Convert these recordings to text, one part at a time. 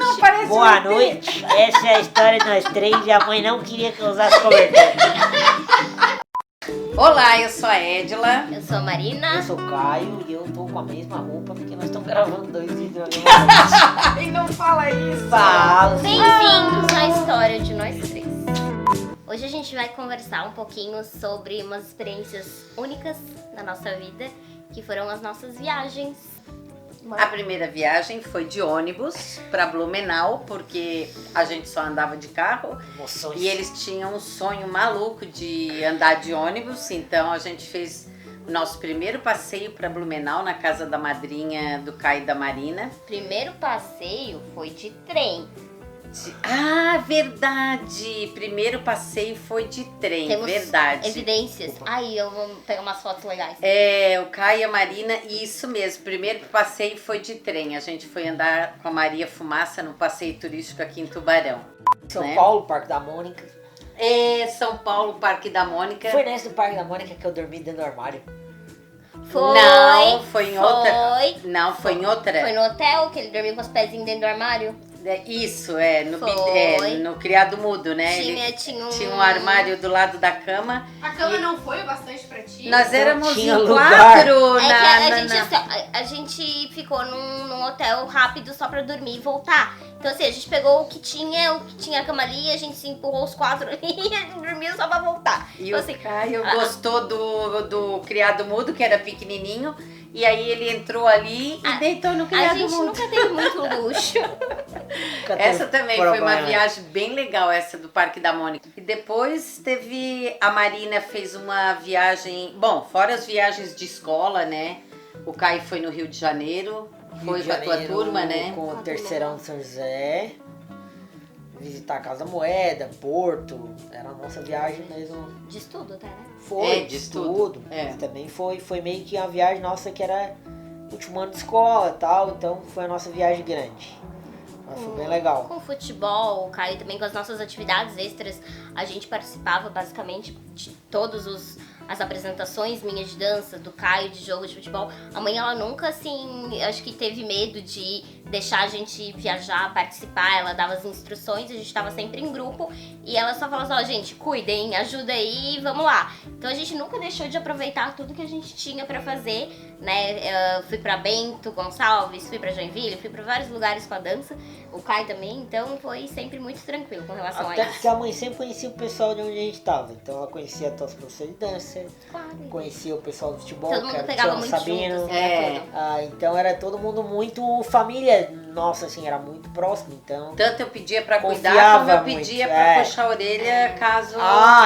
não parece Boa um ET. noite. Essa é a história de nós três e a mãe não queria que eu usasse cobertor. Olá, eu sou a Edila. Eu sou a Marina. Eu sou o Caio e eu tô com a mesma roupa porque nós estamos gravando 2 vídeos na mesma noite. Ai, não fala isso. Fala. Bem-vindos à história de nós três. Hoje a gente vai conversar um pouquinho sobre umas experiências únicas na nossa vida, que foram as nossas viagens. A primeira viagem foi de ônibus para Blumenau, porque a gente só andava de carro. Emoções. E eles tinham um sonho maluco de andar de ônibus, então a gente fez o nosso primeiro passeio para Blumenau na casa da madrinha do Caio e da Marina. Primeiro passeio foi de trem. Ah, verdade! Primeiro passeio foi de trem, Temos verdade. evidências. Aí eu vou pegar umas fotos legais. É, o Caio e a Marina, isso mesmo. Primeiro passeio foi de trem. A gente foi andar com a Maria Fumaça no passeio turístico aqui em Tubarão. São né? Paulo, Parque da Mônica. É, São Paulo, Parque da Mônica. Foi nesse do Parque da Mônica que eu dormi dentro do armário. Foi. Não, foi em outra. Foi. Não, foi em outra. Foi no hotel que ele dormiu com os pezinhos dentro do armário? Isso, no, Foi. no criado mudo, né? Tinha um armário do lado da cama. A cama não foi o bastante pra ti? Nós éramos tinha em lugar. 4 É na, que a gente ficou num hotel rápido só pra dormir e voltar. Então assim, a gente pegou o que tinha a cama ali, a gente se empurrou os 4 ali e a gente dormiu só pra voltar. E Então, o assim, Caio gostou do criado mudo, que era pequenininho. E aí ele entrou ali e deitou no a criado gente mudo. nunca teve muito luxo. Nunca Essa teve também foi uma problema. viagem bem legal, essa do Parque da Mônica. E depois teve, a Marina fez uma viagem, bom, fora as viagens de escola, né? O Caio foi no Rio de Janeiro, foi Rio com a de tua Janeiro, turma, né? Com o terceirão de São José. Visitar a Casa da Moeda, Porto. Era a nossa viagem mesmo. De estudo, até, né? Foi, É, de estudo. É. Mas também foi meio que uma viagem nossa que era último ano de escola e tal. Então foi a nossa viagem grande. Mas foi bem legal. Com futebol, o Caio também com as nossas atividades extras, a gente participava basicamente de todos as apresentações minhas de dança, do Caio, de jogo de futebol. A mãe, ela nunca, assim, acho que teve medo de deixar a gente viajar, participar. Ela dava as instruções, a gente tava sempre em grupo. E ela só falava assim, ó, gente, cuidem, ajuda aí, vamos lá. Então a gente nunca deixou de aproveitar tudo que a gente tinha pra fazer, né? Eu fui pra Bento Gonçalves, fui pra Joinville, fui pra vários lugares com a dança. O Caio também, então foi sempre muito tranquilo com relação Até a porque isso. a mãe sempre conhecia o pessoal de onde a gente tava. Então ela conhecia todos os professores de dança, Claro. conhecia o pessoal do futebol, Todo que mundo era o pegava Tiago muito Sabino. junto, assim, É. tudo. Então era todo mundo muito família. Nossa, assim, era muito próximo. Então. Tanto eu pedia pra cuidar, Confiava como eu muito, pedia é. pra puxar a orelha caso...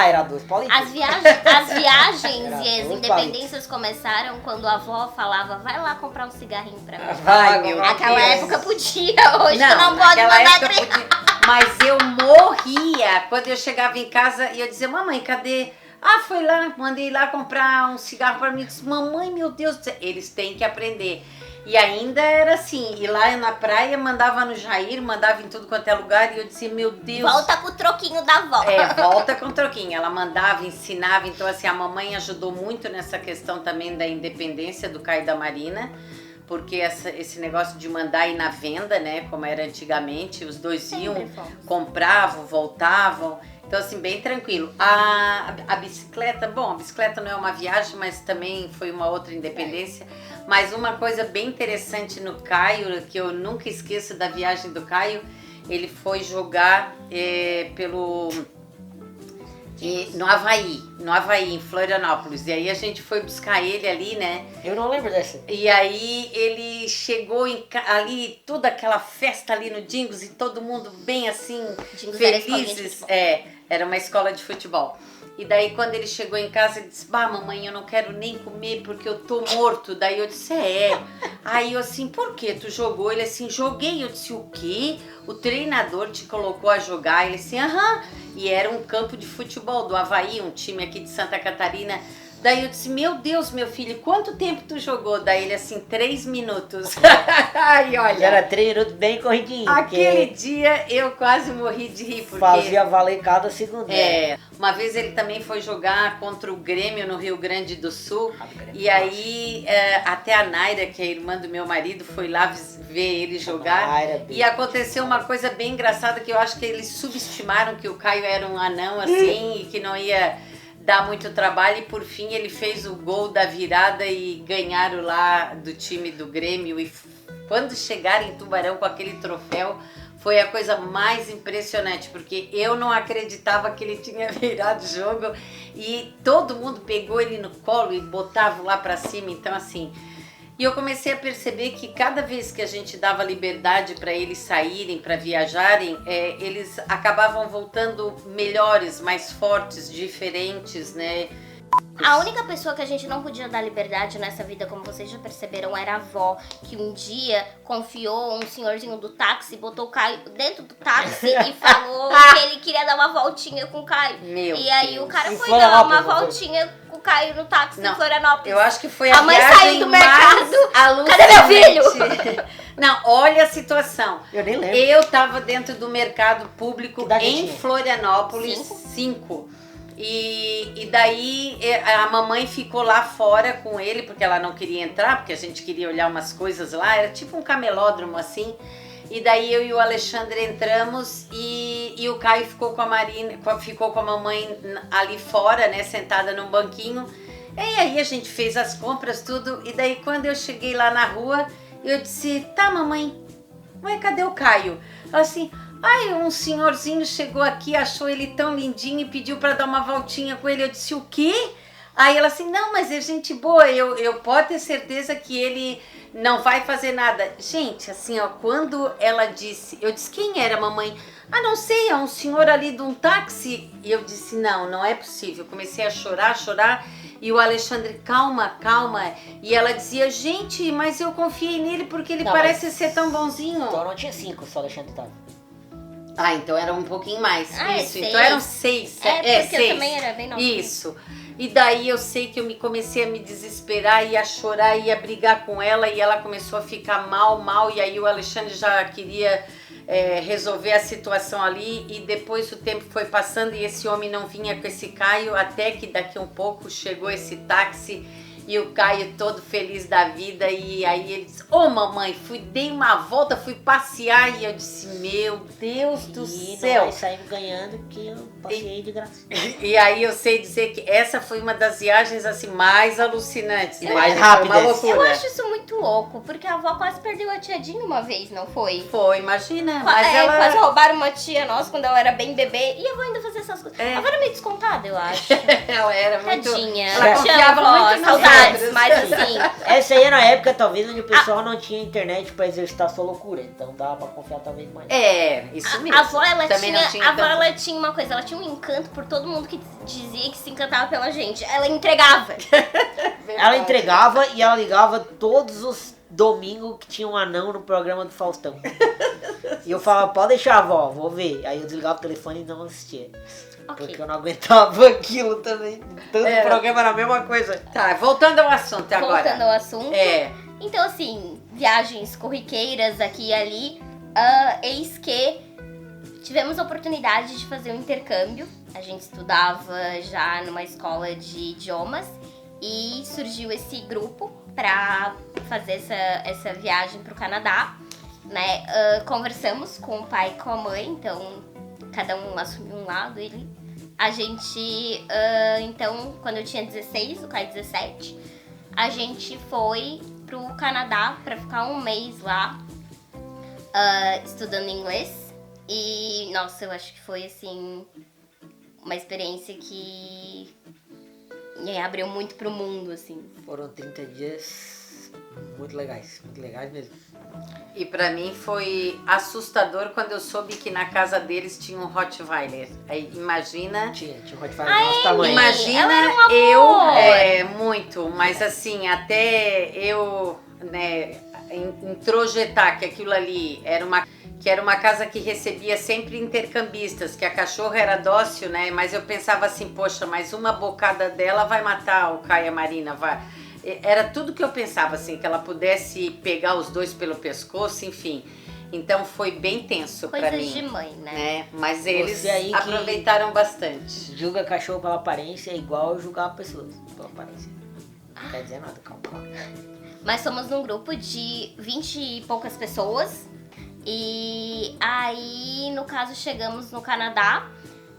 Era 2 Paulitos. As viagens Era e as tudo independências começaram quando a avó falava, vai lá comprar um cigarrinho pra mim. Vai, meu Naquela Deus. época podia, hoje tu não pode naquela mandar época criança. podia. Mas eu morria quando eu chegava em casa e eu dizia, mamãe, cadê? Ah, foi lá, mandei lá comprar um cigarro pra mim. Eu disse, mamãe, meu Deus do céu, eles têm que aprender. E ainda era assim, ir lá na praia, mandava no Jair, mandava em tudo quanto é lugar, e eu dizia, meu Deus. Volta com o troquinho da avó. Volta com troquinho. Ela mandava, ensinava, então assim, a mamãe ajudou muito nessa questão também da independência do Caio e da Marina, porque esse negócio de mandar ir na venda, né, como era antigamente, os dois iam, Sempre fomos. compravam, voltavam, então assim, bem tranquilo. A bicicleta, bom, a bicicleta não é uma viagem, mas também foi uma outra independência. Mas uma coisa bem interessante no Caio, que eu nunca esqueço da viagem do Caio, ele foi jogar no Havaí, em Florianópolis. E aí a gente foi buscar ele ali, né? Eu não lembro dessa. E aí ele chegou ali, toda aquela festa ali no Dingos e todo mundo bem assim, Dingos era escolinha de felizes. futebol. Era uma escola de futebol. E daí quando ele chegou em casa, ele disse, bah, mamãe, eu não quero nem comer porque eu tô morto. Daí eu disse, Aí eu assim, por que tu jogou? Ele assim, joguei. Eu disse, o quê? O treinador te colocou a jogar? Ele assim, aham. E era um campo de futebol do Havaí, um time aqui de Santa Catarina, Daí eu disse, meu Deus, meu filho, quanto tempo tu jogou? Daí ele assim, 3 minutos. Ai, olha. Era 3 minutos bem corridinho. Aquele dia eu quase morri de rir, porque... Fazia valer cada segundo. Uma vez ele também foi jogar contra o Grêmio no Rio Grande do Sul. Grêmio, E aí até a Naira, que é a irmã do meu marido, foi lá ver ele jogar. Naira, E aconteceu uma coisa bem engraçada, que eu acho que eles subestimaram que o Caio era um anão assim e que não ia dar muito trabalho, e por fim ele fez o gol da virada e ganharam lá do time do Grêmio. E quando chegaram em Tubarão com aquele troféu, foi a coisa mais impressionante, porque eu não acreditava que ele tinha virado o jogo e todo mundo pegou ele no colo e botava lá pra cima. Então assim, e eu comecei a perceber que cada vez que a gente dava liberdade para eles saírem, para viajarem, eles acabavam voltando melhores, mais fortes, diferentes, né? A única pessoa que a gente não podia dar liberdade nessa vida, como vocês já perceberam, era a avó, que um dia confiou um senhorzinho do táxi, botou o Caio dentro do táxi e falou que ele queria dar uma voltinha com o Caio. E aí o cara foi dar uma voltinha com o Caio no táxi em Florianópolis. Eu acho que foi a mãe viagem saiu do mercado. alucinante. Cadê meu filho? Não, olha a situação. Eu nem lembro. Eu tava dentro do mercado público em tinha? Florianópolis, 5. E daí a mamãe ficou lá fora com ele, porque ela não queria entrar, porque a gente queria olhar umas coisas lá, era tipo um camelódromo assim. E daí eu e o Alexandre entramos e o Caio ficou com a Marina, ficou com a mamãe ali fora, né, sentada num banquinho. E aí a gente fez as compras, tudo, e daí quando eu cheguei lá na rua, eu disse, tá mamãe, cadê o Caio? Ela assim... Ai, um senhorzinho chegou aqui, achou ele tão lindinho e pediu para dar uma voltinha com ele. Eu disse, o quê? Aí ela assim, não, mas é gente boa, eu posso ter certeza que ele não vai fazer nada. Gente, assim, ó, quando ela disse, eu disse, quem era, mamãe? Ah, não sei, é um senhor ali de um táxi. E eu disse, não é possível. Eu comecei a chorar. E o Alexandre, calma. E ela dizia, gente, mas eu confiei nele porque ele parece ser tão bonzinho. Então não tinha 5, só o Alexandre tava. Ah, então era um pouquinho mais. Isso, é então eram 6. Porque 6. eu também era bem novinha. Isso. E daí eu sei que eu comecei a me desesperar, ia chorar, ia brigar com ela, e ela começou a ficar mal, e aí o Alexandre já queria resolver a situação ali, e depois o tempo foi passando e esse homem não vinha com esse Caio, até que daqui um pouco chegou esse táxi. E o Caio todo feliz da vida, e aí ele disse, mamãe, dei uma volta, fui passear, e eu disse, meu Deus do céu. Nós saímos ganhando porque eu passei de graça. E aí eu sei dizer que essa foi uma das viagens assim mais alucinantes, né? Mais rápidas. Uma loucura. Eu acho isso muito louco, porque a avó quase perdeu a tia Dinha uma vez, não foi? Foi, imagina, mas ela... Quase roubaram uma tia nossa quando ela era bem bebê, e a avó ainda fazia essas coisas. A avó era meio descontada, eu acho. Ela era muito... Tadinha. Ela confiava avó, muito nas saudades, outras. mas assim... Essa aí era a época, talvez, onde o pessoal não tinha internet pra exercitar sua loucura. Então dava pra confiar talvez mais. Isso mesmo. A avó, Também não tinha tanto. ela tinha uma coisa, ela tinha um encanto por todo mundo que dizia que se encantava pela gente. Ela entregava. Ela entregava e ela ligava todos os domingos que tinha um anão no programa do Faustão. E eu falava, pode deixar, avó, vou ver. Aí eu desligava o telefone e não assistia. Ok. Porque eu não aguentava aquilo também. Todo programa era a mesma coisa. Tá, voltando ao assunto agora. Voltando ao assunto. Então, assim, viagens corriqueiras aqui e ali. Eis que tivemos a oportunidade de fazer um intercâmbio. A gente estudava já numa escola de idiomas. E surgiu esse grupo para fazer essa viagem para o Canadá. Né? Conversamos com o pai e com a mãe, então cada um assumiu um lado. A gente, então, quando eu tinha 16, o Caio 17, a gente foi pro Canadá para ficar um mês lá estudando inglês. E, nossa, eu acho que foi, assim, uma experiência que abriu muito pro mundo, assim. Foram 30 dias muito legais mesmo. E pra mim foi assustador quando eu soube que na casa deles tinha um Rottweiler. Aí imagina... Tinha um Rottweiler do nosso tamanho. Imagina ela era um amor. Muito, mas assim, até eu, né, introjetar que aquilo ali era uma... que era uma casa que recebia sempre intercambistas, que a cachorra era dócil, né? Mas eu pensava assim, poxa, mas uma bocada dela vai matar o Caio e a Marina, vai. Era tudo que eu pensava, assim, que ela pudesse pegar os dois pelo pescoço, enfim. Então foi bem tenso pra mim. Coisas de mãe, né? Mas eles Você aí que aproveitaram bastante. julga cachorro pela aparência é igual julgar pessoas pela aparência. Não quer dizer nada, calma. Mas somos num grupo de 20 e poucas pessoas. E aí, no caso, chegamos no Canadá.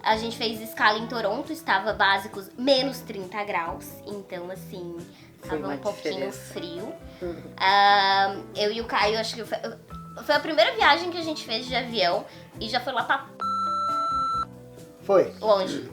A gente fez escala em Toronto, estava básicos menos 30 graus. Então, assim, Foi estava uma um pouquinho diferença. frio. Eu e o Caio, acho que foi a primeira viagem que a gente fez de avião. E já foi lá pra Foi. longe.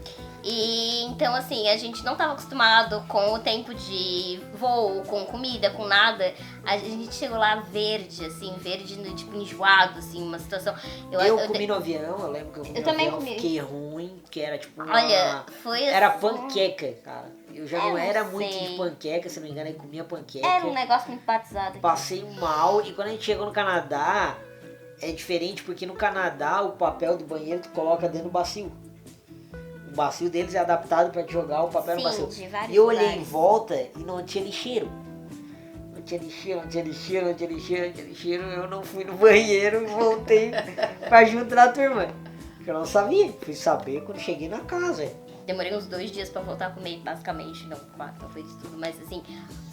E então, assim, a gente não estava acostumado com o tempo de voo, com comida, com nada. A gente chegou lá verde, assim, verde, tipo, enjoado, assim, uma situação. Eu comi no avião, eu lembro que eu comi Eu no também avião, comi. fiquei ruim, que era tipo uma... Olha, foi assim... Era panqueca, cara. Eu já Eu não não era muito sei. de panqueca, se não me engano, eu comia panqueca. Era um negócio muito batizado. Passei mal e quando a gente chegou no Canadá, é diferente porque no Canadá o papel do banheiro tu coloca dentro do bacio. O bacio deles é adaptado pra te jogar o papel no Sim, bacio. de vários E eu olhei em lugares. volta e não tinha lixeiro. Não tinha lixeiro. Eu não fui no banheiro e voltei pra junto da turma. Eu não sabia. Fui saber quando cheguei na casa. Demorei uns 2 dias pra voltar a comer, basicamente. Não, 4, não foi de tudo. Mas, assim,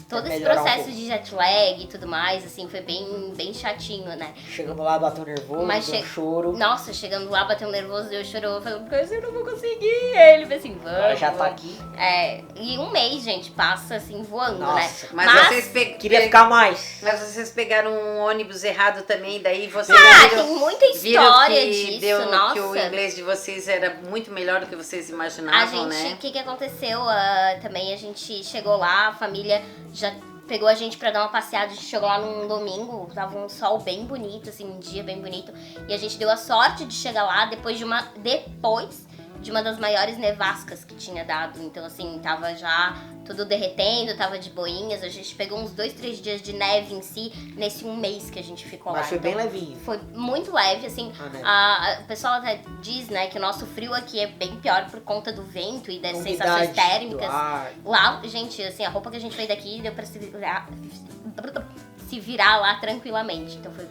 todo esse melhorar um processo pouco. de jet lag e tudo mais, assim, foi bem chatinho, né? Chegamos lá, bateu nervoso, Mas deu choro. Nossa, chegando lá, bateu nervoso, eu chorou, falando, eu não vou conseguir. Aí ele falou assim, Agora vamos. já tá aqui. E um mês, gente, passa assim, voando, Nossa, né? Mas vocês Queria ficar mais. Mas vocês pegaram um ônibus errado também, daí vocês Tem muita história disso, nossa. que o inglês de vocês era muito melhor do que vocês A imaginavam, gente, né? o que aconteceu também, a gente chegou lá, a família já pegou a gente pra dar uma passeada, a gente chegou lá num domingo, tava um sol bem bonito, assim, um dia bem bonito, e a gente deu a sorte de chegar lá depois de uma das maiores nevascas que tinha dado, então assim, tava já tudo derretendo, tava de boinhas, a gente pegou uns 2, 3 dias de neve em si, nesse um mês que a gente ficou lá. Mas foi Então, bem levinho. foi muito leve, assim, neve. o pessoal até diz, né, que o nosso frio aqui é bem pior por conta do vento e das Umidade sensações do térmicas. ar. Lá, gente, assim, a roupa que a gente veio daqui deu pra se virar lá tranquilamente. Então foi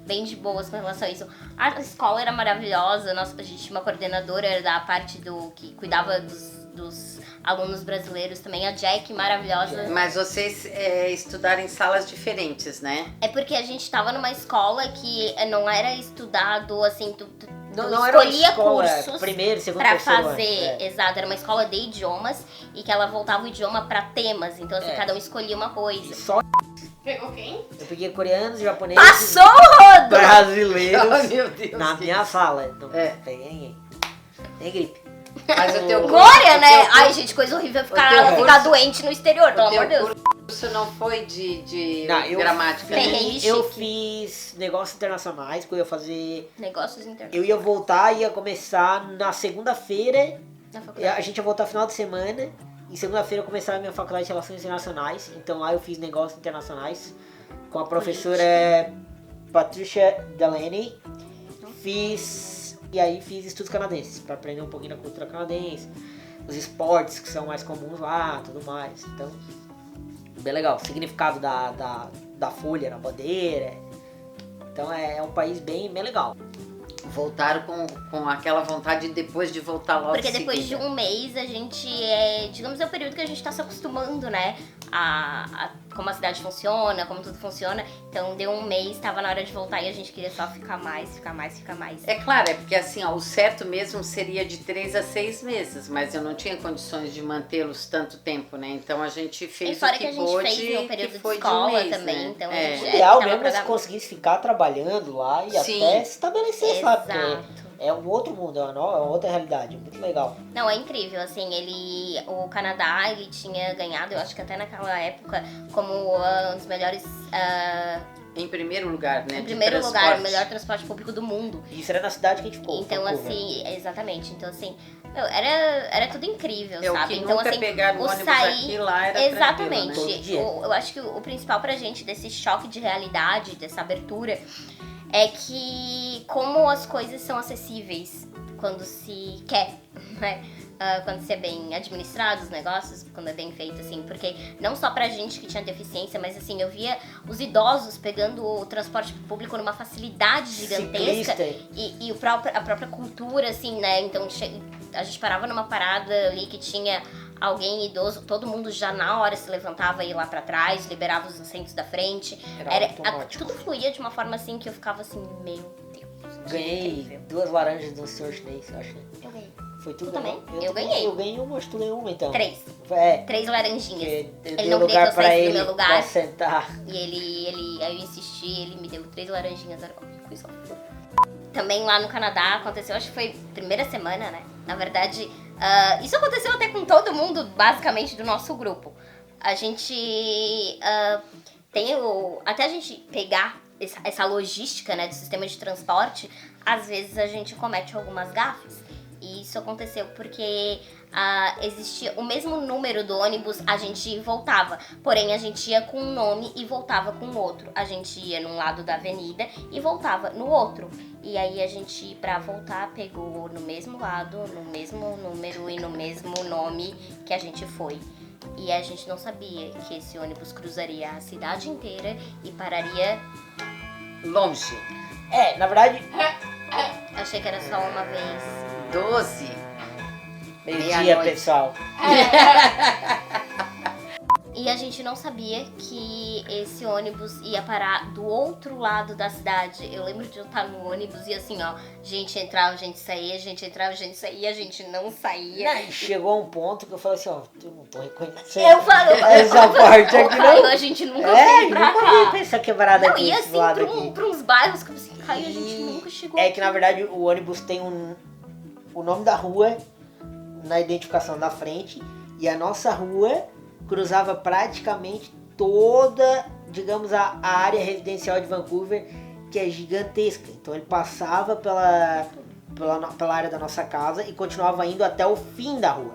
bem de boas com relação a isso. A escola era maravilhosa, a gente tinha uma coordenadora da parte que cuidava dos alunos brasileiros também, a Jack, maravilhosa. Mas vocês estudaram em salas diferentes, né? É porque a gente tava numa escola que não era estudado, assim, tu Não era uma escolhia escola, cursos primeiro, segundo, pra terceiro ano. fazer, exato, era uma escola de idiomas e que ela voltava o idioma pra temas, então assim, cada um escolhia uma E coisa. só Pegou quem? eu peguei coreanos, japoneses, Passou o rodo! brasileiros meu Deus. na minha sala. Não É. peguei ninguém. Nem gripe. Mas o teu Glória, o né? teu Ai, gente, coisa horrível ficar curso- doente no exterior, pelo o teu amor de Deus. curso não foi de Não, eu- gramática, Tem né? rei Eu chique. fiz negócios internacionais, que eu ia fazer. Negócios internos. Eu ia voltar, ia começar na segunda-feira. Na faculdade. A gente ia voltar final de semana. E segunda-feira eu começava a minha faculdade de Relações Internacionais. Então lá eu fiz negócios internacionais com a professora Patricia Delaney. Fiz estudos canadenses, para aprender um pouquinho da cultura canadense. Os esportes que são mais comuns lá, tudo mais. Então, bem legal. O significado da folha na bandeira. Então é um país bem legal. Voltaram com aquela vontade depois de voltar logo Porque em depois de seguida. um mês a gente digamos, é o período que a gente tá se acostumando, né? A como a cidade funciona, como tudo funciona. Então deu um mês, tava na hora de voltar e a gente queria só ficar mais. É claro, é porque assim, ó, o certo mesmo seria de 3 a 6 meses, mas eu não tinha condições de mantê-los tanto tempo, né? Então a gente E fez fora o que que a gente pôde, fez no que período de foi escola um mês, também, né? então a É. gente O ideal tava mesmo é se programado. conseguisse ficar trabalhando lá e Sim. até se estabelecer, sabe? Porque Exato. é um outro mundo, é uma outra realidade, muito legal. Não, é incrível, assim, o Canadá, ele tinha ganhado, eu acho que até naquela época, como um dos melhores, Em primeiro lugar, né? em de primeiro lugar, transporte. o melhor transporte público do mundo. Isso era na cidade que a gente ficou. Então, Vancouver. assim, exatamente, então assim, meu, era tudo incrível, É o sabe? que Então, nunca assim, pegar o o ônibus sair- aqui lá era exatamente. tranquilo, né? Todo dia. Eu acho que o principal pra gente desse choque de realidade, dessa abertura, é que como as coisas são acessíveis quando se quer, né? Quando se é bem administrado os negócios, quando é bem feito, assim, porque não só pra gente que tinha deficiência, mas assim, eu via os idosos pegando o transporte público numa facilidade gigantesca e a própria cultura, assim, né? Então a gente parava numa parada ali que tinha alguém idoso, todo mundo já na hora se levantava e ia lá pra trás, liberava os assentos da frente. Tudo fluía de uma forma assim que eu ficava assim, meu Deus. Ganhei 2 laranjas do Sr. Chinês, eu acho. Eu ganhei. Foi tudo. Tu também? Eu ganhei. Eu ganhei uma, mas tu ganhou uma então. 3. 3 laranjinhas. Ele não queria lugar que eu pra saísse do ele meu lugar. pra sentar. E aí eu insisti, ele me deu 3 laranjinhas. Fui só. Também lá no Canadá aconteceu, acho que foi primeira semana, né? Na verdade, isso aconteceu até com todo mundo, basicamente, do nosso grupo. A gente até a gente pegar essa logística, né, do sistema de transporte, às vezes a gente comete algumas gafes. E isso aconteceu porque existia o mesmo número do ônibus, a gente voltava. Porém, a gente ia com um nome e voltava com outro. A gente ia num lado da avenida e voltava no outro. E aí a gente, pra voltar, pegou no mesmo lado, no mesmo número e no mesmo nome que a gente foi. E a gente não sabia que esse ônibus cruzaria a cidade inteira e pararia Longe. Na verdade, achei que era só uma vez. 12. meio-dia, Meia-noite. pessoal. E a gente não sabia que esse ônibus ia parar do outro lado da cidade. Eu lembro de eu estar no ônibus e assim, ó, gente entrava, gente saía, gente entrava, gente saía, a gente não saía. Chegou a um ponto que eu falei assim, ó, eu não tô reconhecendo. Eu falo, essa parte aqui Caio, não. a gente nunca veio pra nunca cá. vi essa quebrada Não, aqui, ia esse assim lado aqui. pra uns bairros que eu assim, Caio, a gente nunca chegou É aqui. que na verdade o ônibus tem o nome da rua na identificação da frente e a nossa rua cruzava praticamente toda, digamos, a área residencial de Vancouver, que é gigantesca. Então ele passava pela área da nossa casa e continuava indo até o fim da rua.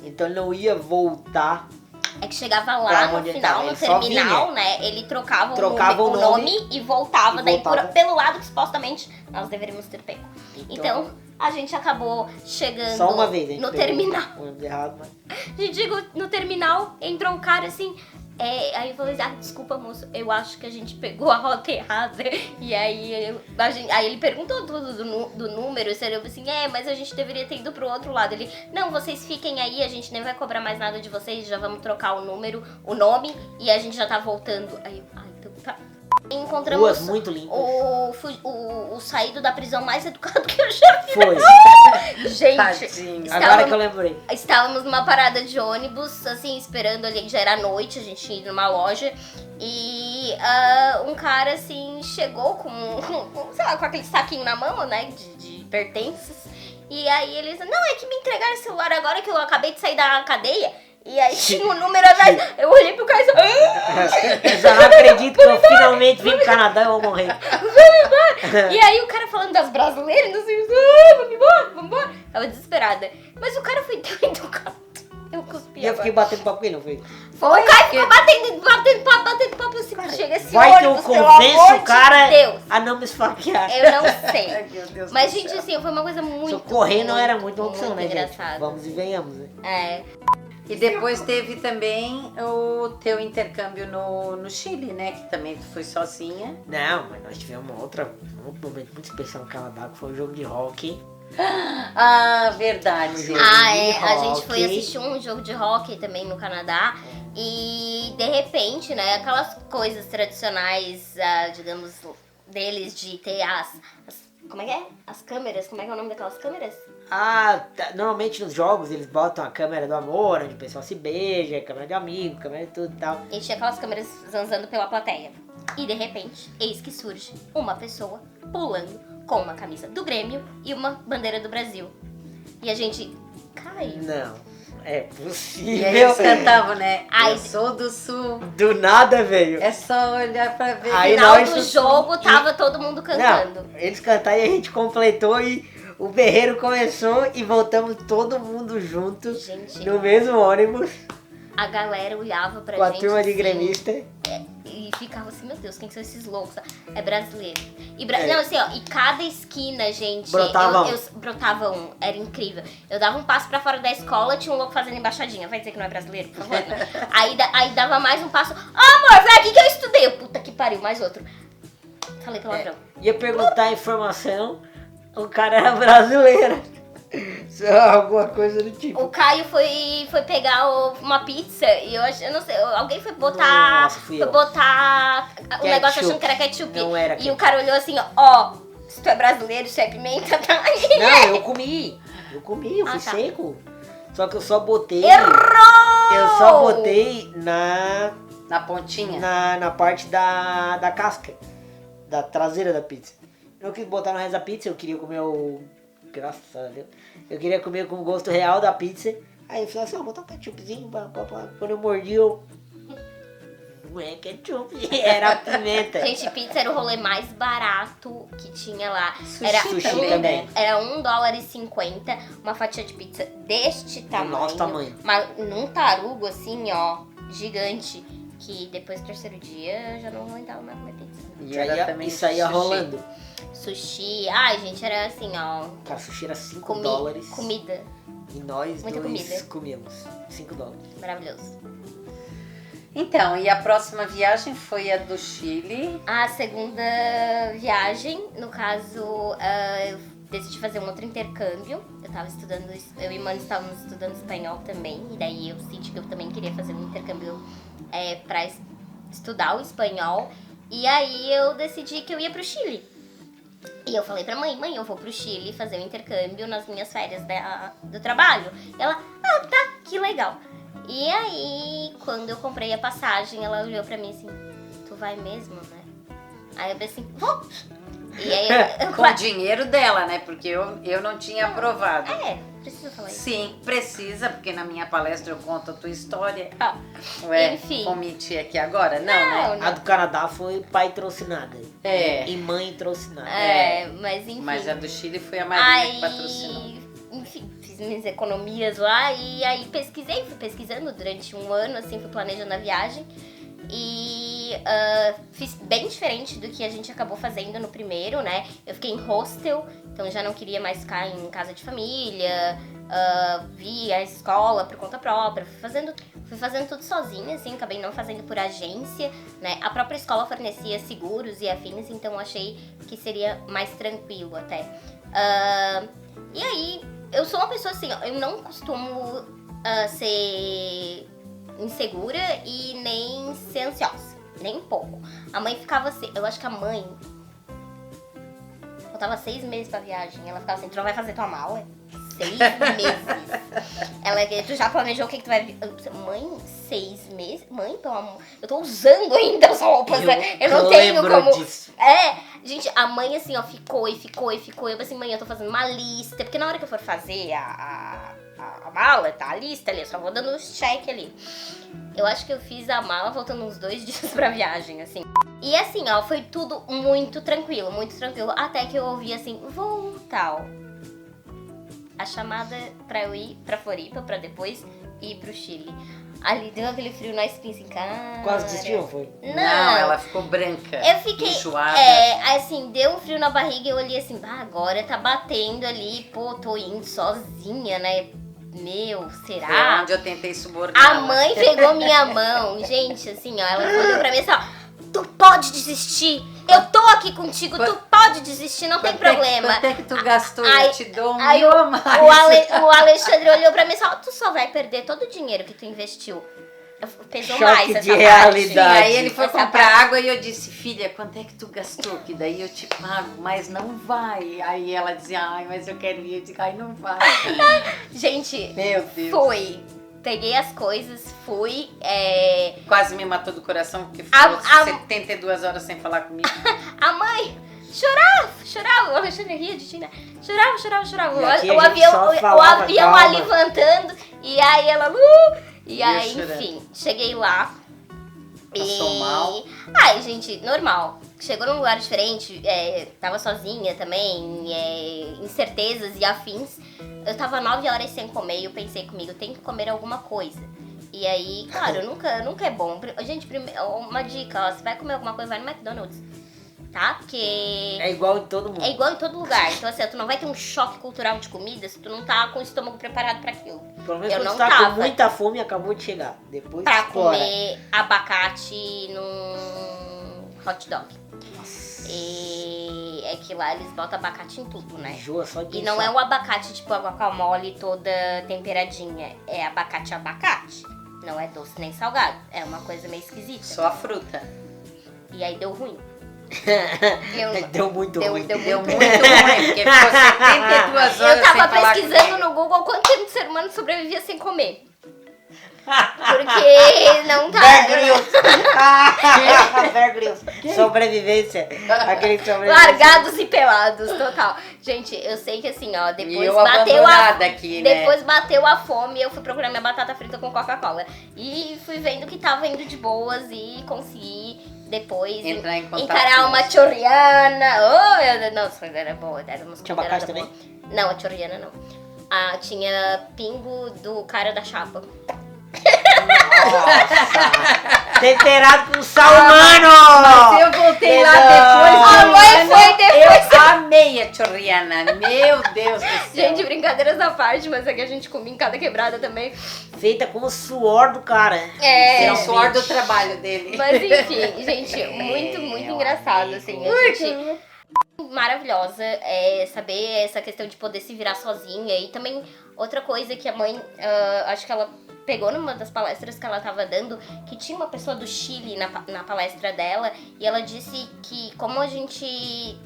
Então ele não ia voltar. É que chegava lá Pra no onde ele final, tava, no ele só terminal, vinha. né? Ele trocava Trocava o nome e voltava, daí pelo lado que supostamente nós deveríamos ter pego. Então a gente acabou chegando Só uma vez, a gente no pegou terminal. o ônibus errado, mas... E digo, no terminal entrou um cara assim. Aí eu falei, desculpa, moço, eu acho que a gente pegou a rota errada. E aí, aí ele perguntou tudo do número, eu falei assim, mas a gente deveria ter ido pro outro lado. Ele, não, vocês fiquem aí, a gente nem vai cobrar mais nada de vocês, já vamos trocar o número, o nome, e a gente já tá voltando. Aí eu, então tá. Encontramos Ruas muito limpas. o saído da prisão mais educado que eu já vi. Foi. Gente, Tadinho. Agora que eu lembrei. estávamos numa parada de ônibus, assim, esperando ali, já era noite, a gente ia numa loja. E um cara, assim, chegou com, sei lá, com aquele saquinho na mão, né, de pertences. E aí ele disse, não, é que me entregaram o celular agora que eu acabei de sair da cadeia. E aí tinha um número atrás. Eu olhei pro cara e disse, Eu já não acredito que eu finalmente vim pro Canadá e vou morrer. E aí o cara falando das brasileiras, assim, vamos embora. Tava desesperada. Mas o cara foi tão educado. Eu cuspi. E eu fiquei batendo papo com ele, não foi? O cara ficou batendo papo assim, chega esse Vai que eu ônibus, pelo convenço amor o cara de Deus. a não me esfaquear. Eu não sei. Ai, meu Deus Mas, do gente, céu. assim, foi uma coisa muito... Correr não era muito uma opção, né, gente? engraçado. Vamos e venhamos, né? E depois teve também o teu intercâmbio no Chile, né? Que também tu foi sozinha. Não, mas nós tivemos um outro momento muito especial no Canadá, que foi um jogo de hockey. Ah, verdade. A gente foi assistir um jogo de hóquei também no Canadá. E, de repente, né, aquelas coisas tradicionais, digamos, deles de ter como é que é? As câmeras, como é que é o nome daquelas câmeras? Normalmente nos jogos eles botam a câmera do amor, onde o pessoal se beija, câmera de amigo, câmera de tudo e tal. E tinha aquelas câmeras zanzando pela plateia. E de repente, eis que surge uma pessoa pulando com uma camisa do Grêmio e uma bandeira do Brasil. E a gente caiu. Não, é E possível. aí eles cantavam, né? Ai, Eu sou do Sul. Do nada, veio. É só olhar pra ver. No Aí final nós- do jogo, tava todo mundo cantando. Não, eles cantaram e a gente completou e o berreiro começou e voltamos todo mundo junto Gente, no mesmo ônibus a galera olhava pra com a gente turma de assim, gremista. e ficava ficava assim, meu Deus, quem são esses loucos? É brasileiro. E É. Não, assim, ó, e cada esquina, gente, Brotava eu brotava um, era incrível. Eu dava um passo pra fora da escola, tinha um louco fazendo embaixadinha. Vai dizer que não é brasileiro, por favor? Né? aí dava mais um passo. Amor, vai aqui que eu estudei. Eu, puta que pariu, mais outro. Falei palavrão. Ia perguntar a informação, o cara era brasileiro. Alguma coisa do tipo. O Caio foi pegar uma pizza e eu não sei, alguém foi botar. Nossa, fui foi eu. botar o Ketchup. negócio achando que era ketchup. Não era E ketchup. o cara olhou assim, ó, se tu é brasileiro, se é pimenta, tá aí. Não, eu comi, eu fui tá. seco. Só que eu só botei. Errou! Eu só botei na pontinha. na parte da casca, da traseira da pizza. Eu não quis botar no resto da pizza, eu queria comer o... Graças a Deus. Eu queria comer com o gosto real da pizza. Aí eu falei assim, ó, botar um ketchupzinho. Quando eu mordi, eu... Não é ketchup, era pimenta. Gente, pizza era o rolê mais barato que tinha lá. Sushi também. Era $1,50, uma fatia de pizza deste tamanho. nosso tamanho. Mas num tarugo assim, ó, gigante. Que depois do terceiro dia eu já não aguentava mais comer pizza. E era também isso aí ia sushi. rolando. Sushi, ai gente, era assim, ó. Cara, sushi era $5. Comida, E nós Muita dois comida. comíamos $5. maravilhoso. Então, e a próxima viagem foi a do Chile. A segunda viagem, no caso, eu decidi fazer um outro intercâmbio. Eu tava estudando, eu e Mano estávamos estudando espanhol também. E daí eu senti que eu também queria fazer um intercâmbio pra estudar o espanhol. E aí eu decidi que eu ia pro Chile. E eu falei pra mãe, eu vou pro Chile fazer um intercâmbio nas minhas férias do trabalho. E ela, tá, que legal. E aí, quando eu comprei a passagem, ela olhou pra mim assim, tu vai mesmo, né? Aí eu pensei assim, vou. E aí eu Com o dinheiro dela, né? Porque eu não tinha aprovado. precisa falar isso. Sim, precisa, porque na minha palestra eu conto a tua história. Ah, Ué, enfim. vou mentir aqui agora? Não, né? A do Canadá foi pai trouxe nada. É. E mãe trouxe nada. Mas enfim. Mas a do Chile foi a Marina que Aí, patrocinou. enfim, fiz minhas economias lá e aí fui pesquisando durante um ano, assim, fui planejando a viagem. E fiz bem diferente do que a gente acabou fazendo no primeiro, né? Eu fiquei em hostel, então já não queria mais ficar em casa de família. Vi a escola por conta própria, fui fazendo tudo sozinha, assim, acabei não fazendo por agência, né? A própria escola fornecia seguros e afins, então achei que seria mais tranquilo até. E aí, eu sou uma pessoa assim, ó, eu não costumo ser insegura e nem ser ansiosa, nem um pouco. A mãe ficava assim, eu acho que a mãe faltava 6 meses pra viagem, ela ficava assim, tu não vai fazer tua mala? 6 meses. Tu já planejou o que tu vai... Mãe, 6 meses? Mãe, pelo amor... Eu tô usando ainda as roupas, eu não tenho lembro como... disso. Gente, a mãe assim, ó, ficou. Eu falei assim, mãe, eu tô fazendo uma lista. Porque na hora que eu for fazer a mala, tá a lista ali, eu só vou dando os check ali. Eu acho que eu fiz a mala faltando uns 2 dias pra viagem, assim. E assim, ó, foi tudo muito tranquilo. Até que eu ouvi assim, voo tal. A chamada pra eu ir pra Floripa, pra depois ir pro Chile. Ali deu aquele frio na espinha, assim, cara. Quase desistiu, foi? Não, ela ficou branca. Eu fiquei. Enjoada. Assim, deu um frio na barriga e eu olhei assim, agora tá batendo ali, pô, tô indo sozinha, né? Meu, Foi será? onde eu tentei subornar. A mãe pegou minha mão, gente, assim, ó, ela olhou pra mim assim, ó, tu pode desistir, eu tô aqui contigo, tu pode desistir, não tem problema. Quanto é que tu gastou? Aí- Eu te dou Aí mil a mais. o Alexandre olhou pra mim e falou, tu só vai perder todo o dinheiro que tu investiu. Pesou Choque mais de essa parte. realidade. Sim, aí ele foi Essa comprar parte. água e eu disse, filha, quanto é que tu gastou? Que daí eu te pago, mas não vai. Aí ela dizia, ai, mas eu quero ir. Eu disse, ai, não vai. Gente, Meu Deus. fui. Peguei as coisas, fui. Quase me matou do coração, porque A- ficou a- 72 horas sem falar comigo. A mãe chorava. O Alexandre ria de ti, né? Chorava. E aqui O a gente só avião falava, calma. lá levantando. E aí ela... E eu aí, chorando. enfim, cheguei lá. Passou mal? Ai, gente, normal. Chegou num lugar diferente, tava sozinha também, incertezas e afins. Eu tava 9 horas sem comer e eu pensei comigo, tem que comer alguma coisa. E aí, claro, nunca é bom. Gente, uma dica, ó, você vai comer alguma coisa, vai no McDonald's, tá? Porque É igual em todo mundo. é igual em todo lugar. Então, assim, tu não vai ter um choque cultural de comida se tu não tá com o estômago preparado pra aquilo. Pelo menos Eu quando não você tá tava. com muita fome e acabou de chegar. Depois Pra explora. comer abacate num hot dog. Nossa. E é que lá eles botam abacate em tudo, né? Enjoa só de E não pensar. é o abacate tipo a guacamole toda temperadinha. É abacate. Não é doce nem salgado. É uma coisa meio esquisita. Só a fruta. E aí deu ruim. Deu muito ruim. Deu muito ruim, porque ficou 72 horas Eu tava sem falar pesquisando comigo. no Google quanto tempo o ser humano sobrevivia sem comer. Porque não tá. Bear Grylls. Bear Grylls. Sobrevivência. Aquele sobrevivência. Largados e pelados, total. Gente, eu sei que assim, ó, E depois eu bateu abandonada aqui, né? Depois bateu a fome e eu fui procurar minha batata frita com Coca-Cola. E fui vendo que tava indo de boas e consegui depois Entrar em contato encarar com uma isso. chorriana. Oh, não, isso era boa, era uma Tinha abacate boa. Não, a chorriana não. Ah, tinha pingo do cara da chapa. Nossa. Temperado com sal Mas humano. eu voltei lá Não. depois de A um mãe ano, foi depois. Eu amei a chorriana. Meu Deus do céu. Gente, brincadeiras à parte, mas é que a gente comia em cada quebrada também. Feita com o suor do cara. É. É o suor do trabalho dele. Mas enfim, gente, muito engraçado, assim. A gente maravilhosa é saber essa questão de poder se virar sozinha. E também outra coisa que a mãe, acho que ela pegou numa das palestras que ela tava dando, que tinha uma pessoa do Chile na palestra dela, e ela disse que como a gente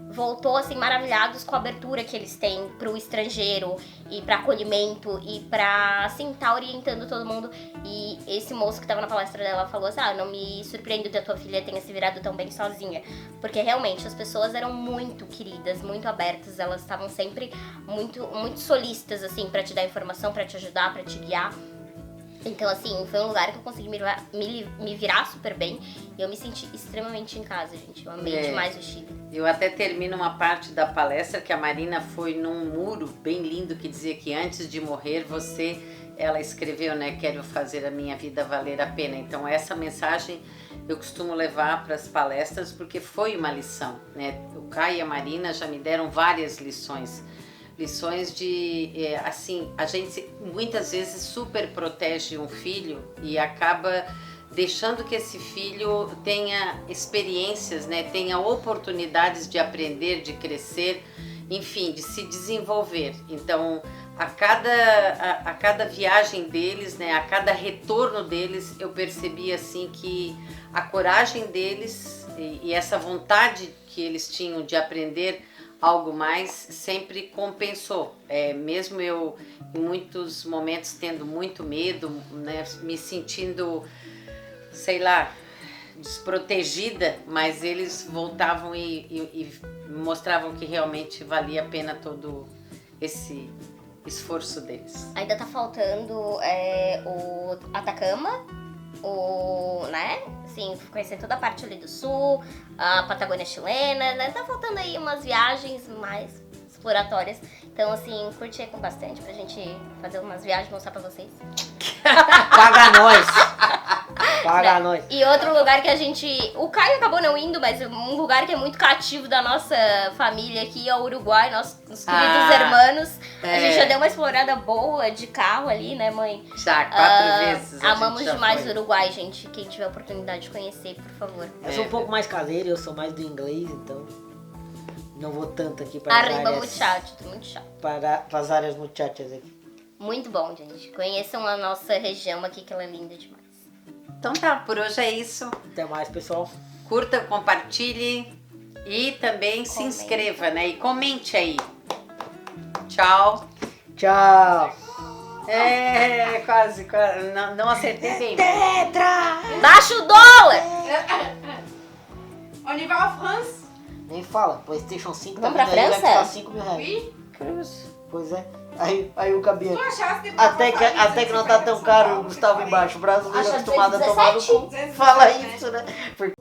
voltou assim maravilhados com a abertura que eles têm pro estrangeiro e pra acolhimento e pra assim tá orientando todo mundo. E esse moço que tava na palestra dela falou assim: não me surpreendo que a tua filha tenha se virado tão bem sozinha, porque realmente as pessoas eram muito queridas, muito abertas, elas estavam sempre muito solistas assim pra te dar informação, pra te ajudar, pra te guiar. Então, assim, foi um lugar que eu consegui me virar super bem. E eu me senti extremamente em casa, gente. Eu amei demais o Chile. Eu até termino uma parte da palestra que a Marina foi num muro bem lindo que dizia que antes de morrer ela escreveu, né, quero fazer a minha vida valer a pena. Então essa mensagem eu costumo levar para as palestras porque foi uma lição, né? O Caio e a Marina já me deram várias lições de, assim, a gente muitas vezes super protege um filho e acaba deixando que esse filho tenha experiências, né? Tenha oportunidades de aprender, de crescer, enfim, de se desenvolver. Então, a cada viagem deles, né? A cada retorno deles, eu percebi assim que a coragem deles e essa vontade que eles tinham de aprender algo mais sempre compensou. Mesmo eu em muitos momentos tendo muito medo, né, me sentindo, sei lá, desprotegida, mas eles voltavam e mostravam que realmente valia a pena todo esse esforço deles. Ainda tá faltando o Atacama, né? Assim, conhecer toda a parte ali do sul, a Patagônia chilena, né? Tá faltando aí umas viagens mais exploratórias. Então, assim, curte aí com bastante pra gente fazer umas viagens e mostrar pra vocês. Paga nós. Paga nós. E outro lugar que a gente... O Caio acabou não indo, mas um lugar que é muito cativo da nossa família aqui é o Uruguai, nossos queridos hermanos. A gente já deu uma explorada boa de carro ali, né, mãe? Já, 4 vezes. Amamos demais foi. o Uruguai, gente. Quem tiver a oportunidade de conhecer, por favor. Eu sou um pouco mais caseiro, eu sou mais do inglês, então não vou tanto aqui para Arriba, as muchacho, muito chato. para as áreas muchachas aqui. Muito bom, gente. Conheçam a nossa região aqui, que ela é linda demais. Então tá, por hoje é isso. Até mais, pessoal. Curta, compartilhe e também se inscreva, né? E comente aí. Tchau. Tchau. Quase. Não acertei bem. Tetra! Baixa o dólar! On y va en France? Nem fala, PlayStation 5 Vamos tá pra vindo aí, vai França? custar 5 mil reais. Oui. Cruz. Pois é. Aí o cabelo. Tu achaste Até que não tá tão caro o Gustavo embaixo. O brasileiro Acha acostumado a tomar no cu. 17? Fala isso, né? Porque